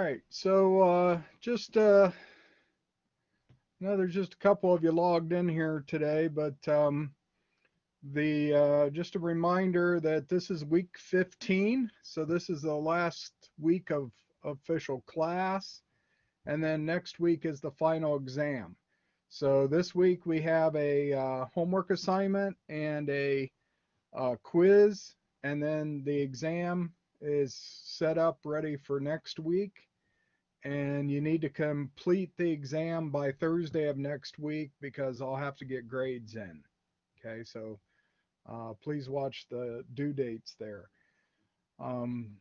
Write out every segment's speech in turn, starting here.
right, so there's just a couple of you logged in here today, but the just a reminder that this is week 15, so this is the last week of official class, and then next week is the final exam. So this week we have a homework assignment and a quiz, and then the exam is set up ready for next week. And you need to complete the exam by Thursday of next week because I'll have to get grades in. Okay, so please watch the due dates there. Um,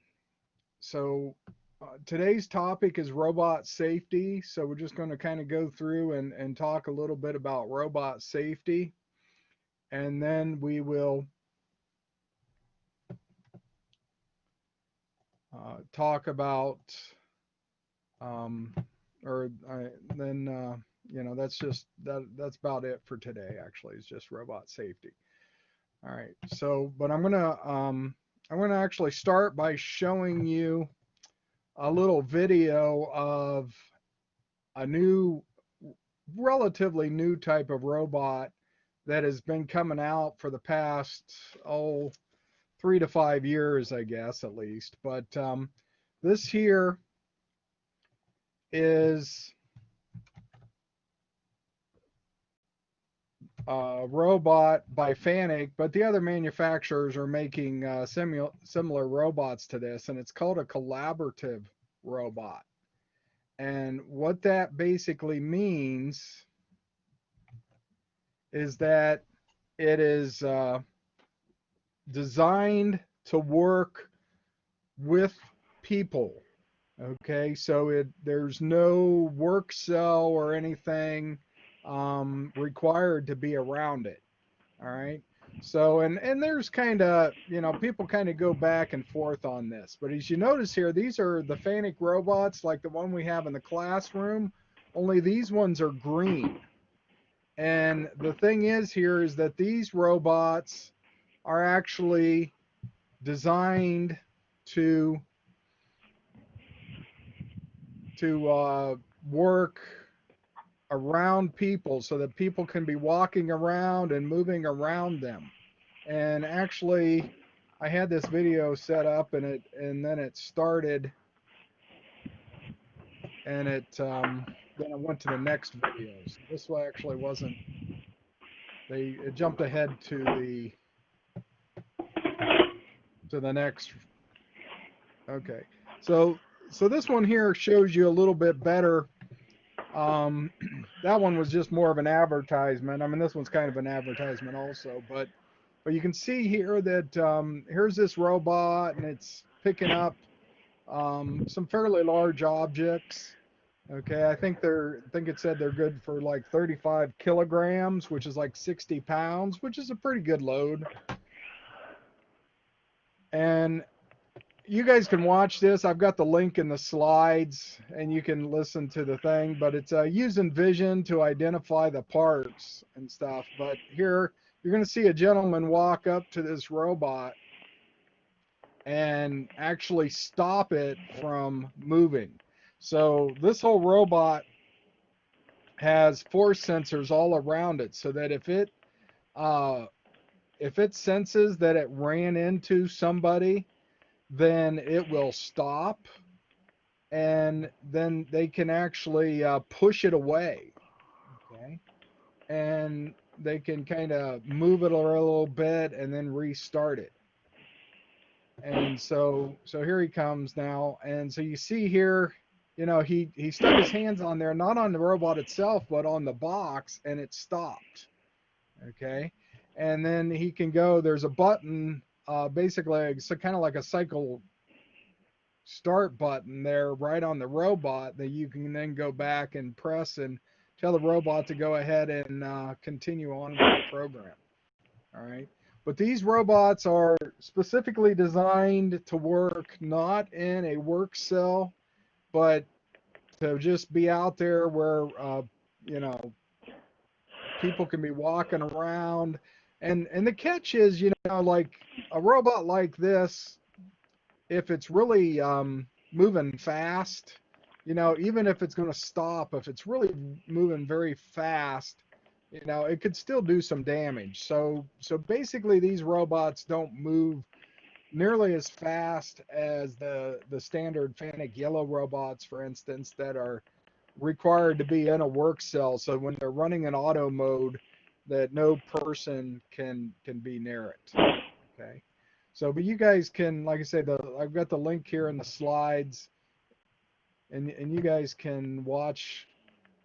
so today's topic is robot safety. So we're just going to kind of go through and talk a little bit about robot safety. And then we will talk about, that's about it for today. Actually, it's just robot safety. All right. So, but I'm gonna actually start by showing you a little video of a new, relatively new type of robot that has been coming out for the past 3 to 5 years, I guess, at least. But this here is a robot by Fanuc, but the other manufacturers are making similar robots to this, and it's called a collaborative robot. And what that basically means is that it is designed to work with people. Okay, so there's no work cell or anything required to be around it. All right. So, and there's kind of, people kind of go back and forth on this. But as you notice here, these are the Fanuc robots like the one we have in the classroom, only these ones are green. And the thing is here is that these robots are actually designed to work around people so that people can be walking around and moving around them. And actually, I had this video set up and then it started, and then it went to the next video. So this one actually wasn't. It jumped ahead to the next. Okay, so this one here shows you a little bit better. That one was just more of an advertisement. I mean, this one's kind of an advertisement also, but you can see here that here's this robot, and it's picking up some fairly large objects. Okay, I think it said they're good for like 35 kilograms, which is like 60 pounds, which is a pretty good load. And you guys can watch this. I've got the link in the slides, and you can listen to the thing, but it's using vision to identify the parts and stuff. But here, you're going to see a gentleman walk up to this robot and actually stop it from moving. So this whole robot has force sensors all around it, so that if it senses that it ran into somebody, then it will stop, and then they can actually push it away. Okay, and they can kind of move it a little bit and then restart it. And so here he comes now, and so you see here, he stuck his hands on there, not on the robot itself, but on the box, and it stopped. Okay, and then he can go. There's a button, basically, it's kind of like a cycle start button there, right on the robot, that you can then go back and press and tell the robot to go ahead and continue on with the program. All right. But these robots are specifically designed to work not in a work cell, but to just be out there where, people can be walking around. And the catch is, like a robot like this, if it's really moving fast, even if it's going to stop, if it's really moving very fast, it could still do some damage. So basically, these robots don't move nearly as fast as the standard Fennec yellow robots, for instance, that are required to be in a work cell. So when they're running in auto mode, that no person can be near it. Okay. So, but you guys can, like I said, I've got the link here in the slides, and you guys can watch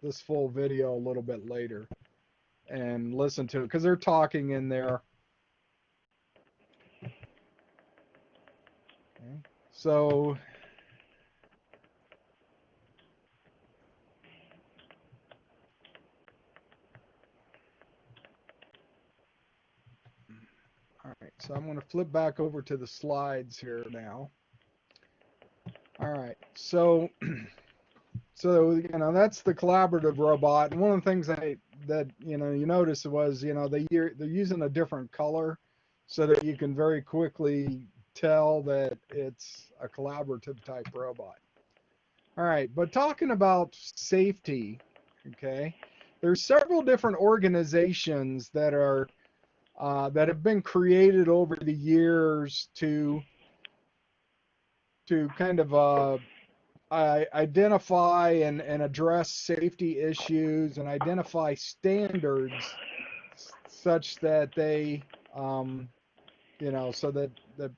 this full video a little bit later and listen to it because they're talking in there. Okay. So, all right. So I'm going to flip back over to the slides here now. All right. So, that's the collaborative robot. And one of the things that you notice was they're using a different color so that you can very quickly tell that it's a collaborative type robot. All right, but talking about safety, okay, there's several different organizations that have been created over the years to kind of identify and address safety issues and identify standards such that they, so that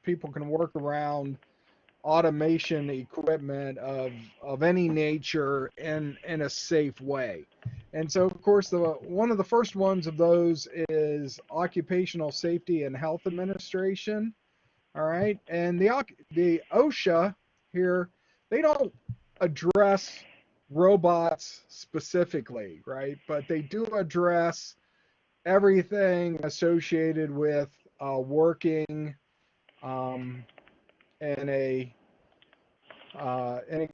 people can work around automation equipment of any nature in a safe way. And so, of course, one of the first ones of those is Occupational Safety and Health Administration. All right, and the OSHA here, they don't address robots specifically, right? But they do address everything associated with working in any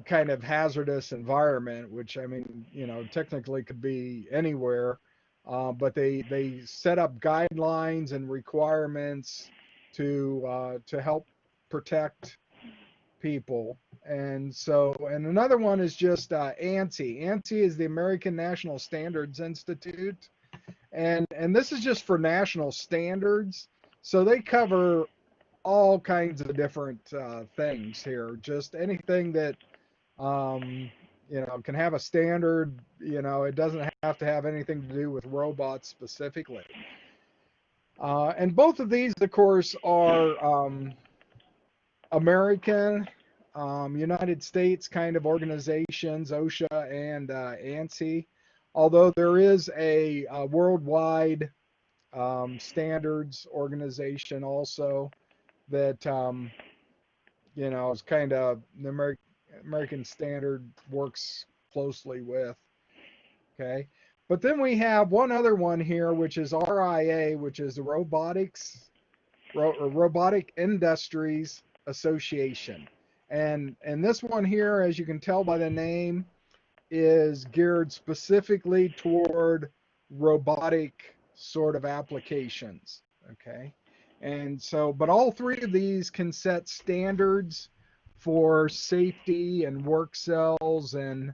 kind of hazardous environment, which I mean, technically could be anywhere, but they set up guidelines and requirements to help protect people. And another one is just ANSI. ANSI is the American National Standards Institute, and this is just for national standards. So they cover all kinds of different things here. Just anything that can have a standard. It doesn't have to have anything to do with robots specifically. And both of these, of course, are American, United States kind of organizations, OSHA and ANSI. Although there is a worldwide standards organization also that is kind of the American standard works closely with. Okay, but then we have one other one here, which is RIA, which is the Robotic Industries Association, and this one here, as you can tell by the name, is geared specifically toward robotic sort of applications. Okay. And so, but all three of these can set standards for safety and work cells and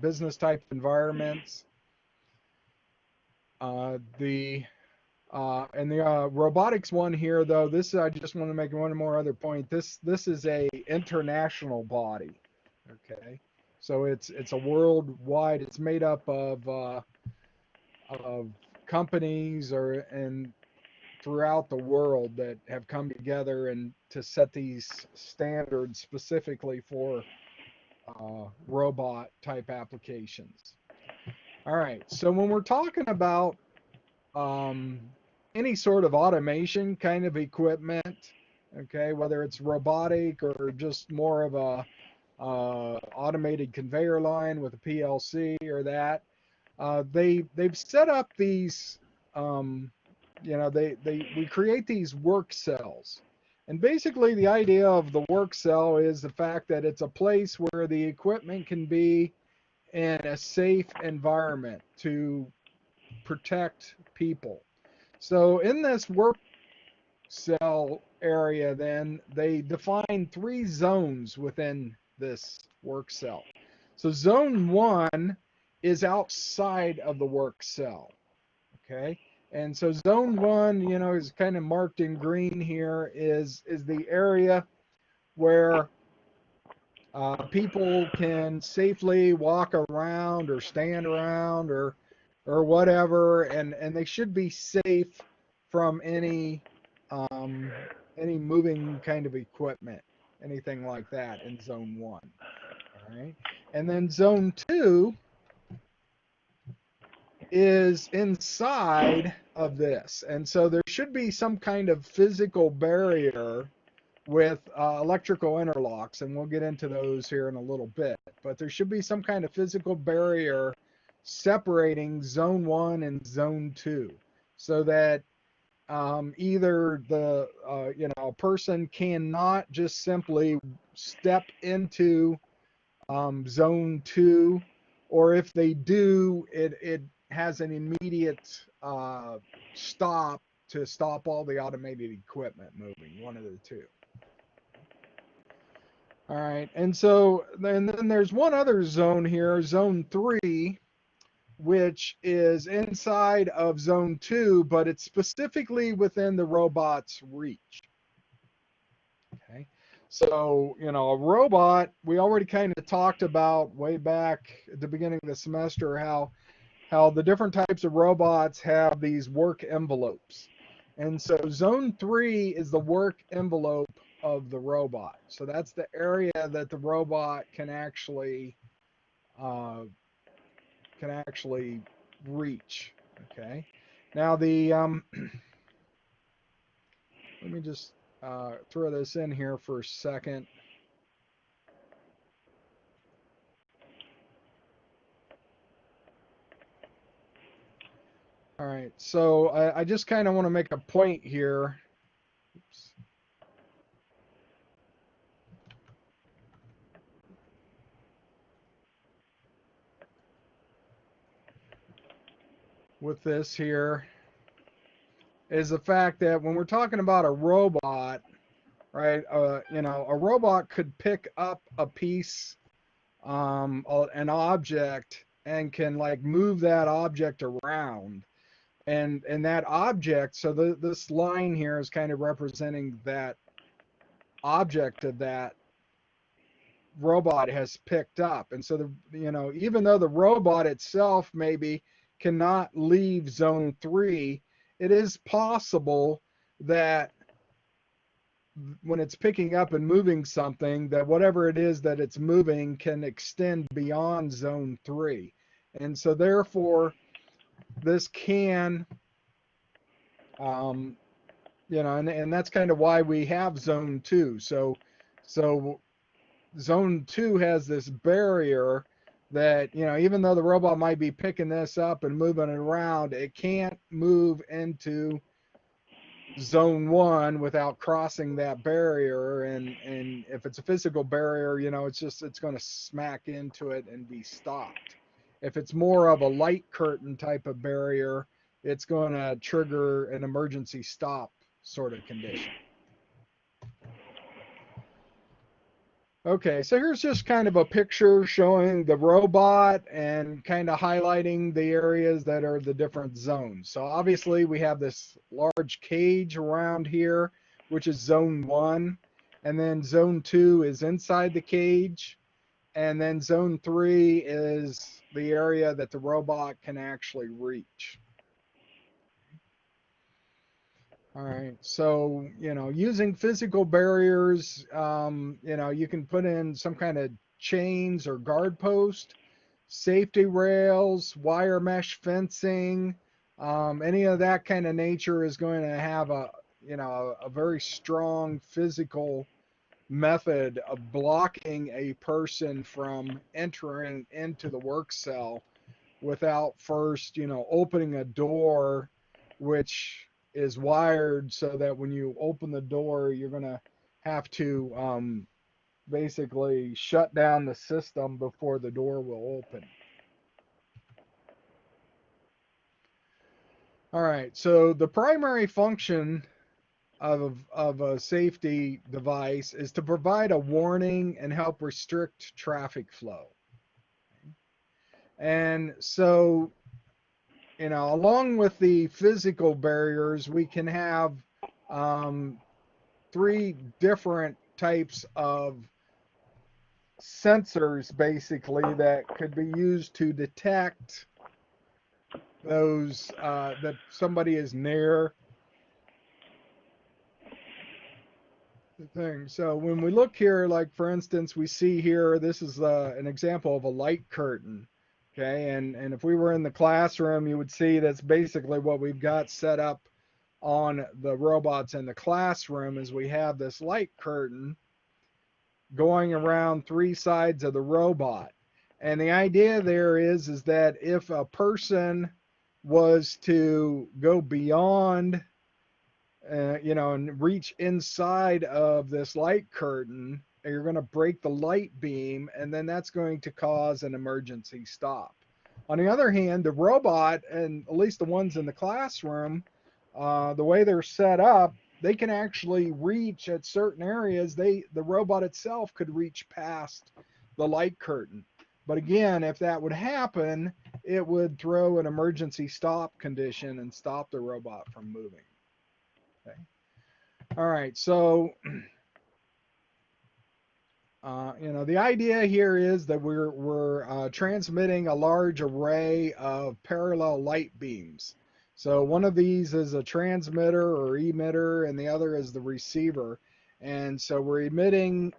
business type environments. The robotics one here, though, this I just want to make one more other point. This is a international body. Okay, so it's a worldwide. It's made up of companies and throughout the world that have come together and to set these standards specifically for robot type applications. All right, so when we're talking about any sort of automation kind of equipment, okay, whether it's robotic or just more of a automated conveyor line with a PLC or that, they've set up these we create these work cells. And basically the idea of the work cell is the fact that it's a place where the equipment can be in a safe environment to protect people. So in this work cell area, then they define 3 zones within this work cell. So zone 1 is outside of the work cell. Okay. And so zone 1, is kind of marked in green here, is the area where people can safely walk around or stand around or whatever, and they should be safe from um, any moving kind of equipment, anything like that in zone 1. All right. And then zone 2 is inside of this. And so there should be some kind of physical barrier with electrical interlocks, and we'll get into those here in a little bit. But there should be some kind of physical barrier separating zone 1 and zone 2 so that either a person cannot just simply step into zone 2, or if they do, it has an immediate stop to stop all the automated equipment moving, one of the two. All right, and so then there's one other zone here, zone 3, which is inside of zone 2, but it's specifically within the robot's reach. Okay, so a robot, we already kind of talked about way back at the beginning of the semester how the different types of robots have these work envelopes. And so zone 3 is the work envelope of the robot. So that's the area that the robot can actually reach. Okay. Now let me just throw this in here for a second. All right, so I just kind of want to make a point here. Oops. With this here is the fact that when we're talking about a robot, right? A robot could pick up a piece, an object, and can like move that object around. And that object, so this line here is kind of representing that object of that robot has picked up. And so even though the robot itself maybe cannot leave zone 3, it is possible that when it's picking up and moving something, that whatever it is that it's moving can extend beyond zone 3. And so therefore this can and that's kind of why we have zone 2. So zone 2 has this barrier that even though the robot might be picking this up and moving it around, it can't move into zone 1 without crossing that barrier. And if it's a physical barrier, it's going to smack into it and be stopped. If it's more of a light curtain type of barrier, it's going to trigger an emergency stop sort of condition. Okay, so here's just kind of a picture showing the robot and kind of highlighting the areas that are the different zones. So obviously we have this large cage around here, which is zone 1, and then zone 2 is inside the cage, and then zone 3 is the area that the robot can actually reach. All right. So, using physical barriers, you can put in some kind of chains or guard post, safety rails, wire mesh fencing, any of that kind of nature is going to have a very strong physical method of blocking a person from entering into the work cell without first, opening a door, which is wired so that when you open the door, you're going to have to basically shut down the system before the door will open. All right, so the primary function of a safety device is to provide a warning and help restrict traffic flow. And so, along with the physical barriers, we can have um, three different types of sensors basically that could be used to detect those that somebody is near the thing. So when we look here, like for instance, we see here, this is an example of a light curtain. Okay, and if we were in the classroom, you would see that's basically what we've got set up on the robots in the classroom is we have this light curtain going around three sides of the robot. And the idea there is that if a person was to go beyond and reach inside of this light curtain, you're going to break the light beam, and then that's going to cause an emergency stop. On the other hand, the robot, and at least the ones in the classroom, the way they're set up, they can actually reach at certain areas. The robot itself could reach past the light curtain. But again, if that would happen, it would throw an emergency stop condition and stop the robot from moving. Okay. All right. So, the idea here is that we're transmitting a large array of parallel light beams. So one of these is a transmitter or emitter, and the other is the receiver. And so we're emitting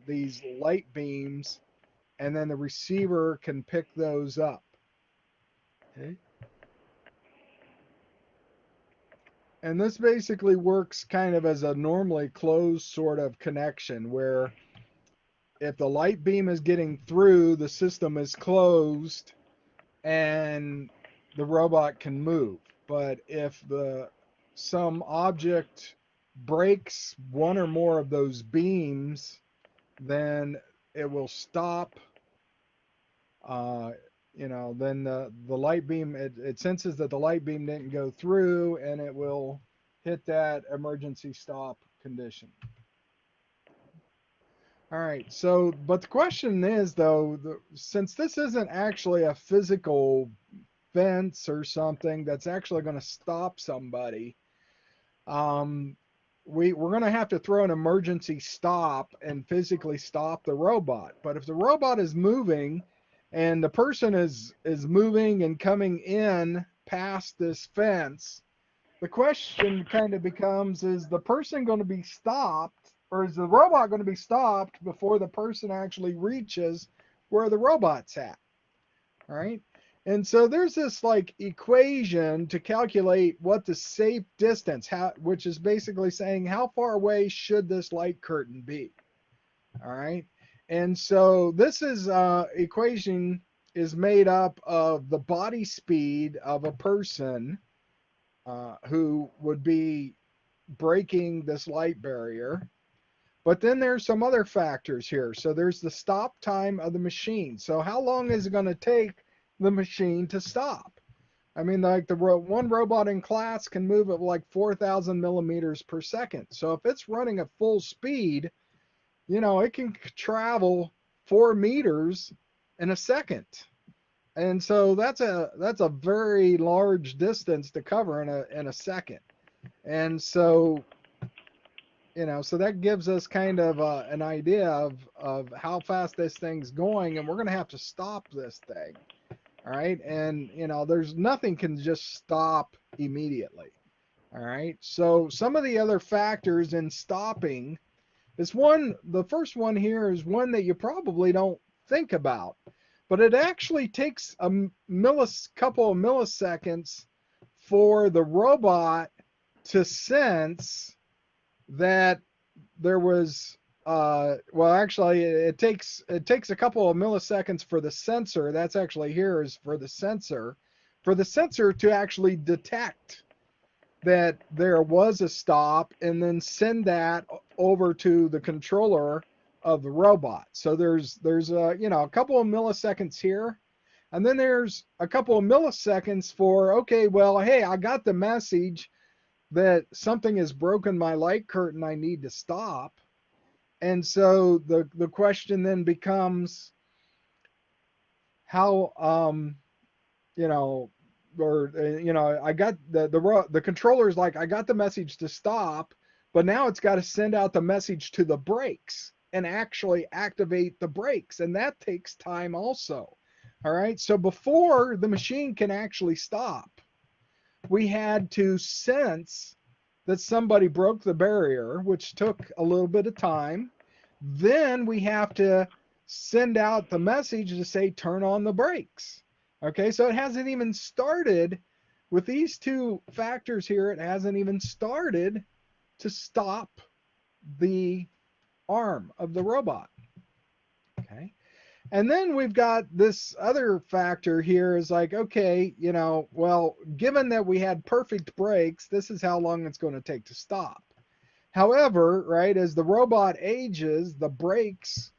these light beams, and then the receiver can pick those up. Okay. And this basically works kind of as a normally closed sort of connection where if the light beam is getting through, the system is closed and the robot can move. But if some object breaks one or more of those beams, then it will stop. Then the light beam, it senses that the light beam didn't go through, and it will hit that emergency stop condition. All right. So, but the question is, though, since this isn't actually a physical fence or something that's actually going to stop somebody, we're going to have to throw an emergency stop and physically stop the robot. But if the robot is moving and the person is moving and coming in past this fence, the question kind of becomes, is the person going to be stopped, or is the robot going to be stopped before the person actually reaches where the robot's at? All right. And so there's this like equation to calculate what the safe distance, which is basically saying how far away should this light curtain be. All right. And so this equation is made up of the body speed of a person who would be breaking this light barrier. But then there's some other factors here. So there's the stop time of the machine. So how long is it going to take the machine to stop? I mean, like one robot in class can move at like 4,000 millimeters per second. So if it's running at full speed, it can travel 4 meters in a second. And so that's a very large distance to cover in a second. And so so that gives us kind of an idea of how fast this thing's going, and we're going to have to stop this thing. All right. And, there's nothing can just stop immediately. All right. So some of the other factors in stopping is the first one here is one that you probably don't think about, but it actually takes a couple of milliseconds for the robot to sense that there was actually it takes a couple of milliseconds for the sensor, that's actually here is for the sensor to actually detect that there was a stop and then send that over to the controller of the robot. So there's a couple of milliseconds here, and then there's a couple of milliseconds for, okay, well, hey, I got the message that something has broken my light curtain, I need to stop. And so the question then becomes how you know, or I got the controller's like, I got the message to stop, but now it's got to send out the message to the brakes and actually activate the brakes, and that takes time also. All right, so before the machine can actually stop, we had to sense that somebody broke the barrier, which took a little bit of time. Then we have to send out the message to say, turn on the brakes. Okay, so it hasn't even started with these two factors here. It hasn't even started to stop the arm of the robot. Okay. And then we've got this other factor here is like, okay, well, given that we had perfect brakes, this is how long it's going to take to stop. However, right, as the robot ages, the brakes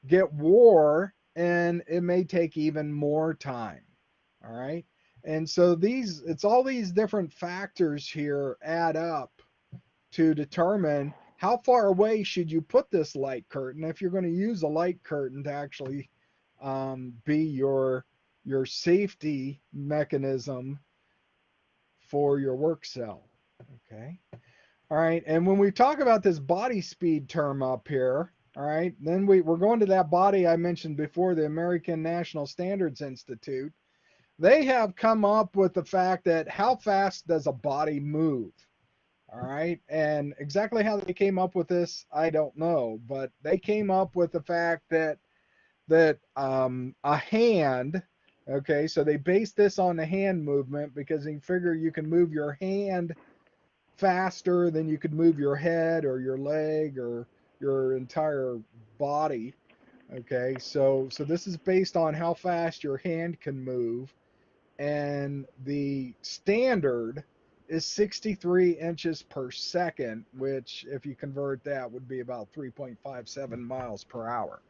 get wore and it may take even more time. All right. And so it's all these different factors here add up to determine how far away should you put this light curtain if you're going to use a light curtain to actually be your safety mechanism for your work cell. Okay. All right. And when we talk about this body speed term up here, all right, then we're going to that body I mentioned before, the American National Standards Institute. They have come up with the fact that how fast does a body move? All right. And exactly how they came up with this, I don't know. But they came up with the fact that a hand, okay, so they based this on the hand movement because you figure you can move your hand faster than you could move your head or your leg or your entire body. Okay, so this is based on how fast your hand can move, and the standard is 63 inches per second, which if you convert that would be about 3.57 miles per hour.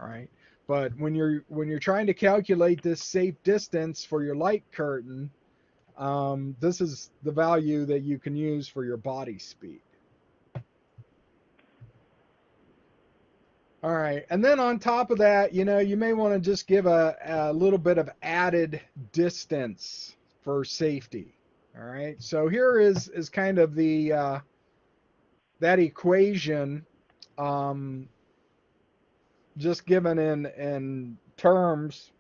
All right. But when you're trying to calculate this safe distance for your light curtain, this is the value that you can use for your body speed. All right. And then on top of that, you may want to just give a little bit of added distance for safety. All right. So here is kind of the that equation, um, just given in terms,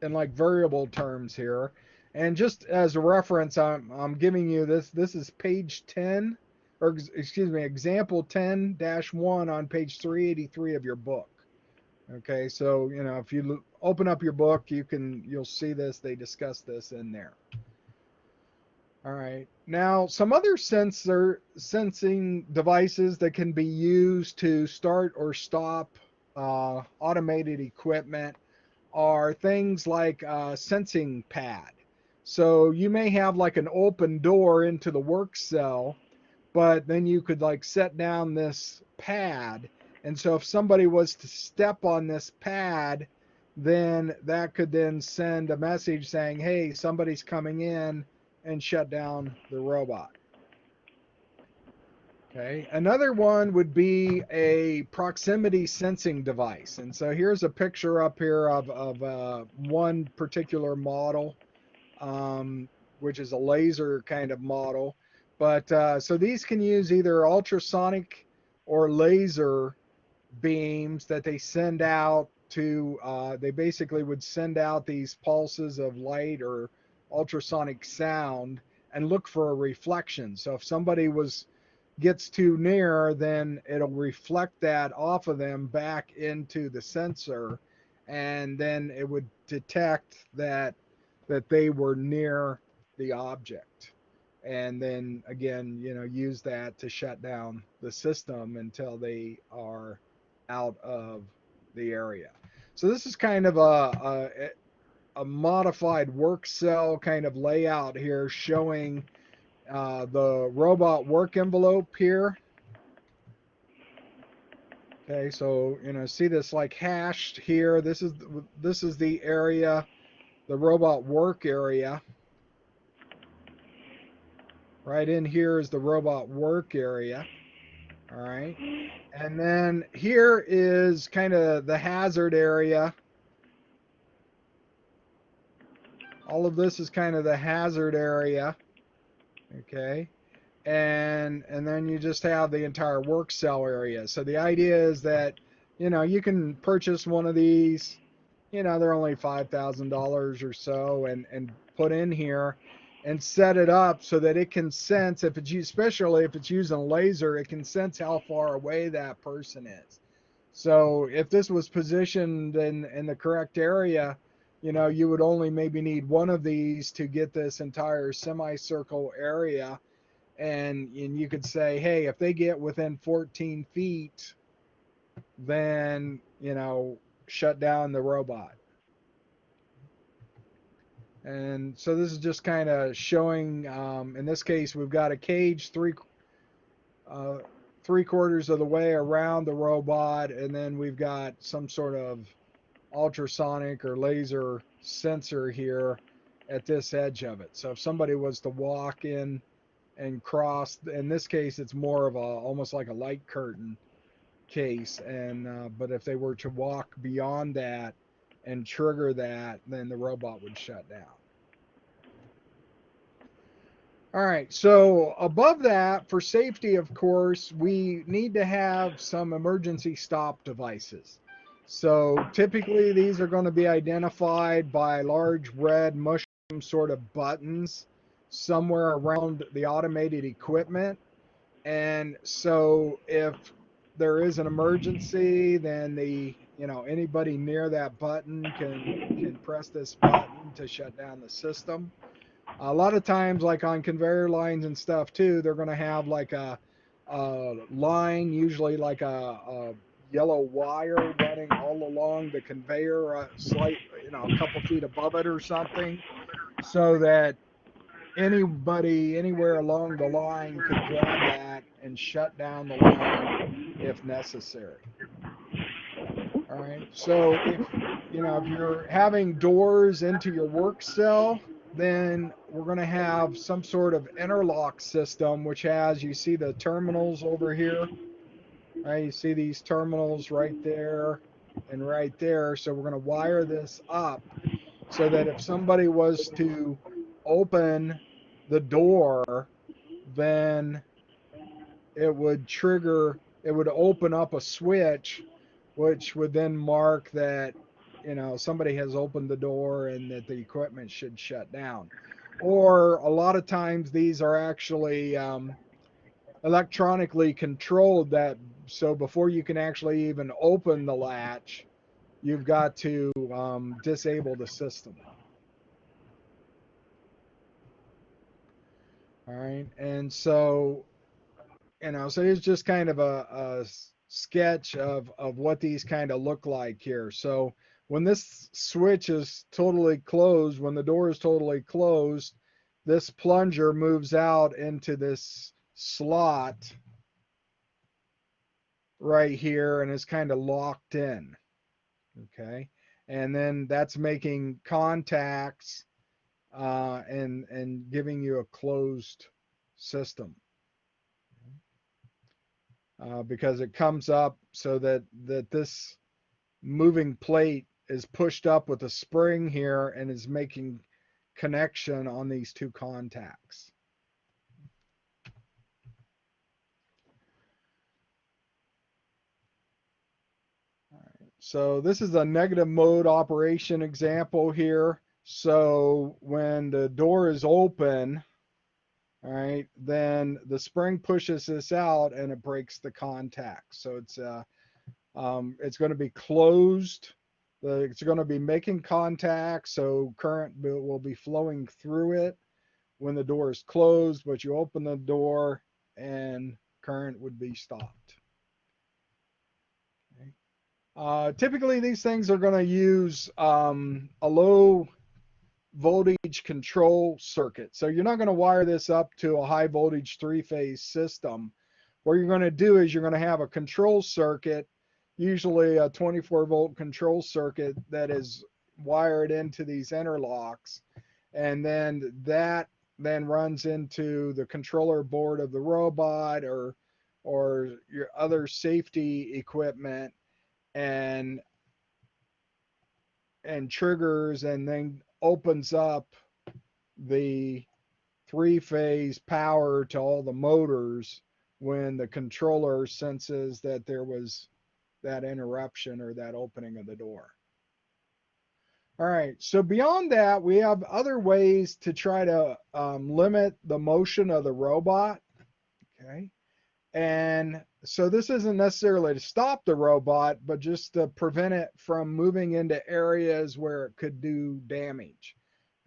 in like variable terms here. And just as a reference, I'm giving you this. This is page 10, or excuse me, example 10-1 on page 383 of your book. Okay, so if you open up your book, you'll see this. They discuss this in there. All right. Now, some other sensing devices that can be used to start or stop automated equipment are things like a sensing pad. So you may have like an open door into the work cell, but then you could like set down this pad. And so if somebody was to step on this pad, then that could then send a message saying, hey, somebody's coming in, and shut down the robot. Okay. Another one would be a proximity sensing device. And so here's a picture up here of one particular model, which is a laser kind of model. But so these can use either ultrasonic or laser beams that they send out to, they basically would send out these pulses of light or ultrasonic sound and look for a reflection. So if somebody gets too near, then it'll reflect that off of them back into the sensor, and then it would detect that they were near the object, and then again, use that to shut down the system until they are out of the area. So this is kind of a modified work cell kind of layout here, showing the robot work envelope here. Okay, so see this like hashed here. This is the area, the robot work area. Right in here is the robot work area. All right. And then here is kind of the hazard area. All of this is kind of the hazard area. Okay. And then you just have the entire work cell area. So the idea is that, you can purchase one of these, they're only $5,000 or so, and put in here and set it up so that it can sense, if it's especially if it's using a laser, it can sense how far away that person is. So if this was positioned in the correct area, you would only maybe need one of these to get this entire semicircle area. And you could say, hey, if they get within 14 feet, then, shut down the robot. And so this is just kind of showing, in this case, we've got a cage uh, 3/4 of the way around the robot, and then we've got some sort of ultrasonic or laser sensor here at this edge of it. So if somebody was to walk in and cross, in this case, it's more of almost like a light curtain case, and but if they were to walk beyond that and trigger that, then the robot would shut down. All right, so above that, for safety, of course, we need to have some emergency stop devices. So typically these are going to be identified by large red mushroom sort of buttons somewhere around the automated equipment. And so if there is an emergency, then anybody near that button can press this button to shut down the system. A lot of times, like on conveyor lines and stuff too, they're going to have like a line, usually like a yellow wire running all along the conveyor, a couple feet above it or something, so that anybody anywhere along the line could grab that and shut down the line if necessary. All right. So if you're having doors into your work cell, then we're going to have some sort of interlock system, which has, you see the terminals over here, right? You see these terminals right there and right there. So we're going to wire this up so that if somebody was to open the door, then it would open up a switch, which would then mark that, somebody has opened the door and that the equipment should shut down. Or a lot of times these are actually electronically controlled, that so before you can actually even open the latch, you've got to disable the system. All right. And so, so it's just kind of a sketch of what these kind of look like here. So when this switch is totally closed, when the door is totally closed, this plunger moves out into this slot right here and is kind of locked in. Okay. And then that's making contacts and giving you a closed system. Because it comes up so that this moving plate is pushed up with a spring here and is making connection on these two contacts. All right. So this is a negative mode operation example here. So when the door is open, all right, then the spring pushes this out and it breaks the contact. So it's going to be closed. It's going to be making contact, so current will be flowing through it when the door is closed, but you open the door and current would be stopped. Okay. Typically, these things are going to use a low voltage control circuit. So you're not going to wire this up to a high voltage three-phase system. What you're going to do is you're going to have a control circuit, usually a 24-volt control circuit that is wired into these interlocks. And then that then runs into the controller board of the robot or your other safety equipment and triggers and then opens up the three-phase power to all the motors when the controller senses that there was that interruption or that opening of the door. All right, so beyond that, we have other ways to try to limit the motion of the robot. Okay, and so this isn't necessarily to stop the robot, but just to prevent it from moving into areas where it could do damage.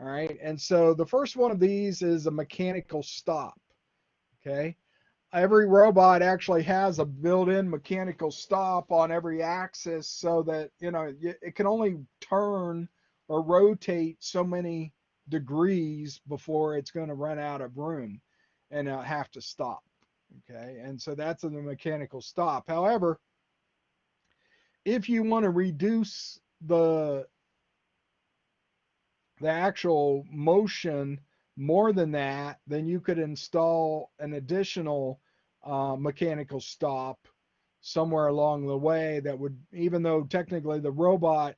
All right, and so the first one of these is a mechanical stop. Okay, every robot actually has a built-in mechanical stop on every axis so that, you know, it can only turn or rotate so many degrees before it's going to run out of room and have to stop. Okay, and so that's the mechanical stop. However, if you want to reduce the actual motion more than that, then you could install an additional mechanical stop somewhere along the way that would, even though technically the robot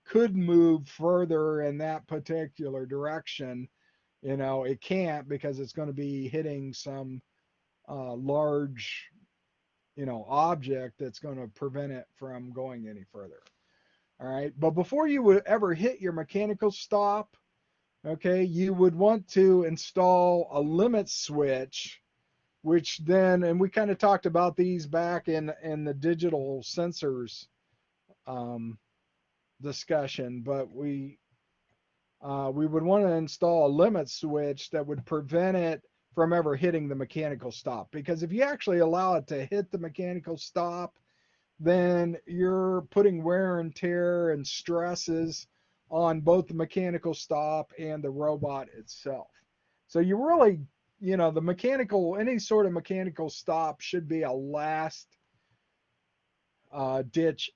could move further in that particular direction, you know, it can't because it's going to be hitting some large, you know, object that's going to prevent it from going any further. All right. But before you would ever hit your mechanical stop, okay, you would want to install a limit switch, which then, and we kind of talked about these back in the digital sensors um, discussion, but we would want to install a limit switch that would prevent it from ever hitting the mechanical stop. Because if you actually allow it to hit the mechanical stop, then you're putting wear and tear and stresses on both the mechanical stop and the robot itself. So you really, you know, the mechanical, any sort of mechanical stop should be a last ditch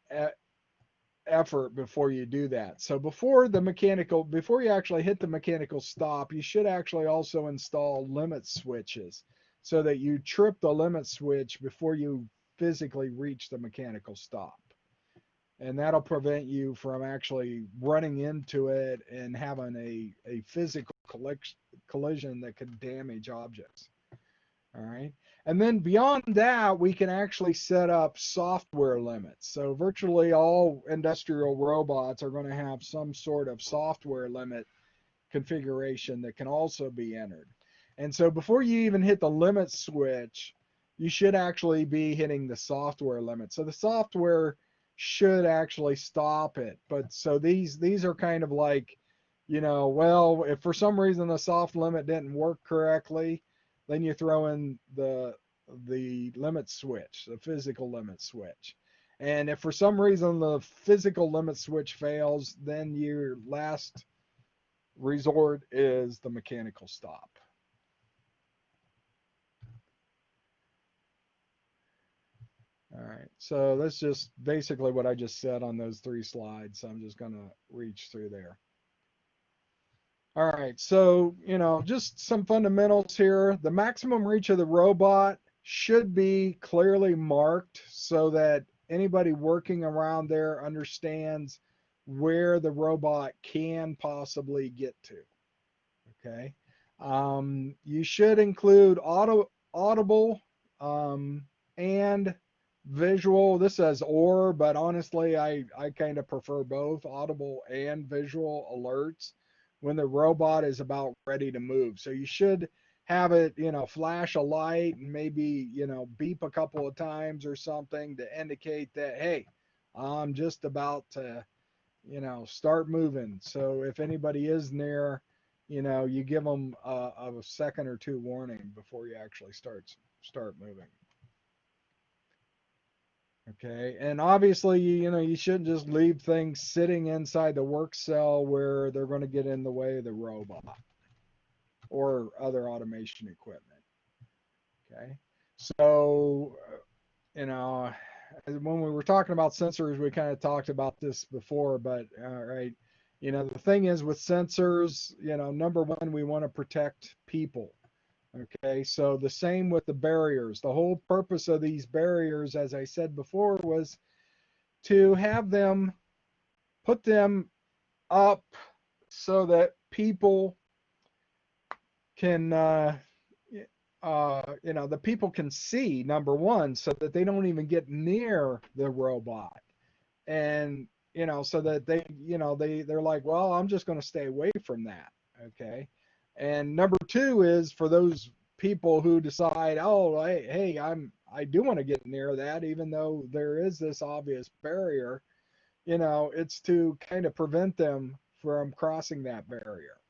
effort before you do that. So before you actually hit the mechanical stop, you should actually also install limit switches so that you trip the limit switch before you physically reach the mechanical stop. And that'll prevent you from actually running into it and having a physical collision that could damage objects. All right. And then beyond that, we can actually set up software limits. So virtually all industrial robots are going to have some sort of software limit configuration that can also be entered. And so before you even hit the limit switch, you should actually be hitting the software limit. So the software should actually stop it. But so these are kind of like, you know, well, if for some reason the soft limit didn't work correctly, then you throw in the limit switch, the physical limit switch. And if for some reason the physical limit switch fails, then your last resort is the mechanical stop. All right, so that's just basically what I just said on those three slides. So I'm just going to reach through there. All right, so, you know, just some fundamentals here. The maximum reach of the robot should be clearly marked so that anybody working around there understands where the robot can possibly get to. Okay. You should include audible and visual. This says or, but honestly, I kind of prefer both audible and visual alerts when the robot is about ready to move. So you should have it, you know, flash a light and maybe, you know, beep a couple of times or something to indicate that, hey, I'm just about to, you know, start moving. So if anybody is near, you know, you give them a second or two warning before you actually start moving. Okay, and obviously, you know, you shouldn't just leave things sitting inside the work cell where they're going to get in the way of the robot or other automation equipment. Okay, so you know, when we were talking about sensors, we kind of talked about this before, but all right, The thing is with sensors, number one, we want to protect people. Okay, so the same with the barriers. The whole purpose of these barriers, as I said before, was to have them put them up so that people can, the people can see, number one, so that they don't even get near the robot. And, so that they're like, well, I'm just going to stay away from that. Okay. And number two is for those people who decide, oh, hey, I do want to get near that, even though there is this obvious barrier, it's to kind of prevent them from crossing that barrier.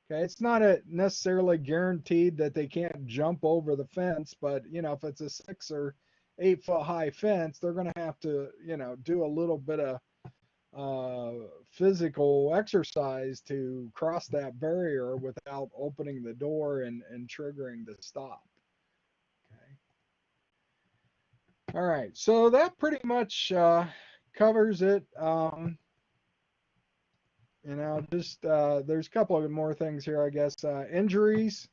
Okay, it's not necessarily guaranteed that they can't jump over the fence, but if it's a 6 or 8 foot high fence, they're going to have to, do a little bit of physical exercise to cross that barrier without opening the door and triggering the stop. Okay. All right, so that pretty much covers it. Just there's a couple of more things here, I guess. Injuries.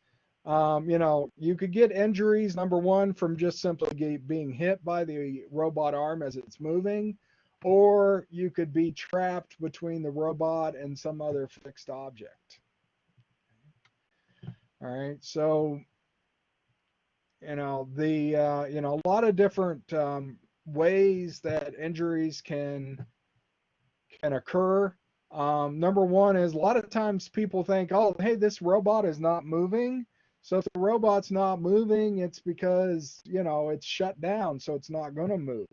You could get injuries, number one, from just simply being hit by the robot arm as it's moving, or you could be trapped between the robot and some other fixed object. All right, so a lot of different ways that injuries can occur. Number one is a lot of times people think, oh, hey, this robot is not moving. So if the robot's not moving, it's because, it's shut down, so it's not going to move.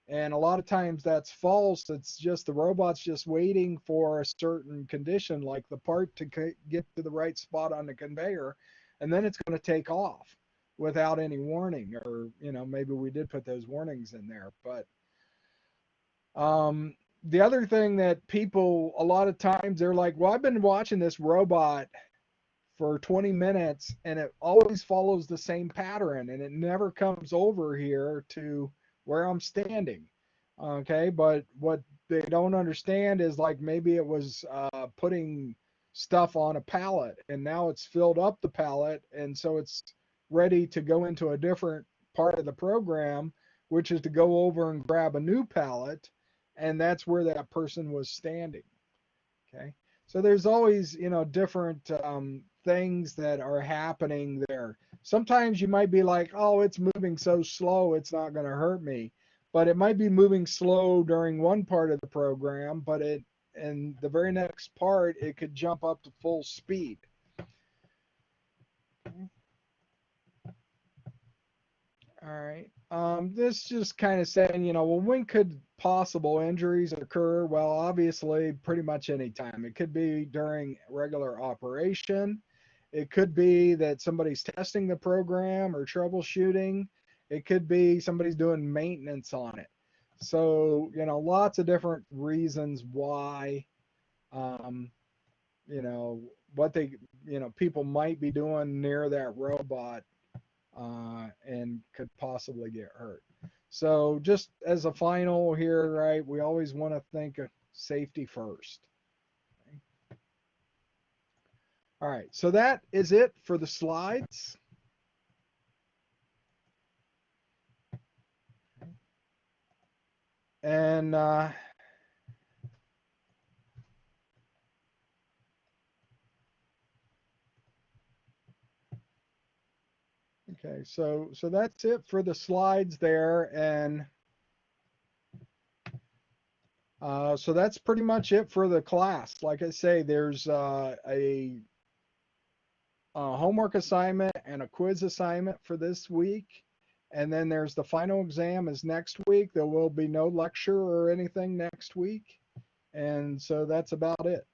And a lot of times that's false. It's just the robot's just waiting for a certain condition, like the part to get to the right spot on the conveyor, and then it's going to take off without any warning. Or, maybe we did put those warnings in there. But the other thing that people, a lot of times, they're like, well, I've been watching this robot for 20 minutes and it always follows the same pattern and it never comes over here to where I'm standing. Okay, but what they don't understand is like maybe it was putting stuff on a pallet and now it's filled up the pallet and so it's ready to go into a different part of the program, which is to go over and grab a new pallet, and that's where that person was standing. Okay, so there's always different things that are happening there. Sometimes you might be like, oh, it's moving so slow, it's not going to hurt me, but it might be moving slow during one part of the program, but in the very next part it could jump up to full speed. Okay. All right. This just kind of saying, well, when could possible injuries occur? Well, obviously, pretty much any time. It could be during regular operation. It could be that somebody's testing the program or troubleshooting. It could be somebody's doing maintenance on it. So, lots of different reasons why, um, you know, what people might be doing near that robot and could possibly get hurt. So just as a final here, right, we always want to think of safety first. Okay. All right, so that is it for the slides. And okay, so that's it for the slides there, and so that's pretty much it for the class. Like I say, there's a homework assignment and a quiz assignment for this week. And then there's the final exam is next week. There will be no lecture or anything next week. And so that's about it.